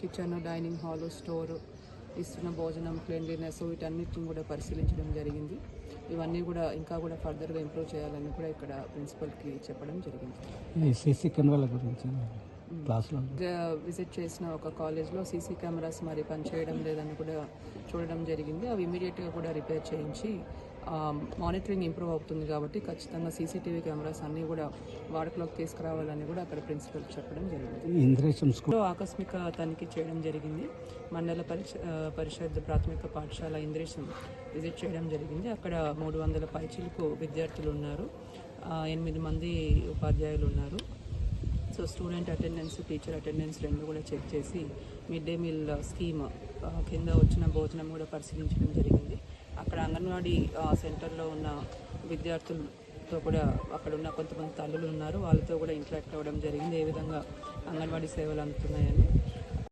Kitchen, dining hall, store, ఇస్తున్న భోజనం, cleanliness వీటన్నిటిని కూడా పరిశీలించడం జరిగింది. ఇవన్నీ కూడా ఇంకా కూడా ఫర్దర్గా ఇంప్రూవ్ చేయాలని కూడా ఇక్కడ ప్రిన్సిపల్కి చెప్పడం జరిగింది. సీసీ కెమెరాల గురించి క్లాస్లో విజిట్ చేసిన ఒక కాలేజ్లో సీసీ కెమెరాస్ మరి పనిచేయడం లేదని కూడా చూడడం జరిగింది. అవి ఇమీడియట్గా కూడా రిపేర్ చేయించి మానిటరింగ్ ఇంప్రూవ్ అవుతుంది కాబట్టి ఖచ్చితంగా సీసీటీవీ కెమెరాస్ అన్నీ కూడా వాడుకలోకి తీసుకురావాలని కూడా అక్కడ ప్రిన్సిపల్ చెప్పడం జరిగింది. ఆకస్మిక తనిఖీ చేయడం జరిగింది. మండల పరిషత్ ప్రాథమిక పాఠశాల ఇంద్రేశం విజిట్ చేయడం జరిగింది. అక్కడ 300 పైచిలకు విద్యార్థులు ఉన్నారు, 8 మంది ఉపాధ్యాయులు ఉన్నారు. So student attendance, teacher attendance రెండు కూడా చెక్ చేసి మిడ్ డే మీల్ స్కీమ్ కింద వచ్చిన భోజనం కూడా పరిశీలించడం జరిగింది. అక్కడ అంగన్వాడీ సెంటర్లో ఉన్న విద్యార్థులతో కూడా అక్కడ ఉన్న కొంతమంది తల్లులు ఉన్నారు, వాళ్ళతో కూడా ఇంటరాక్ట్ అవ్వడం జరిగింది, ఏ విధంగా అంగన్వాడీ సేవలు అందుతున్నాయని.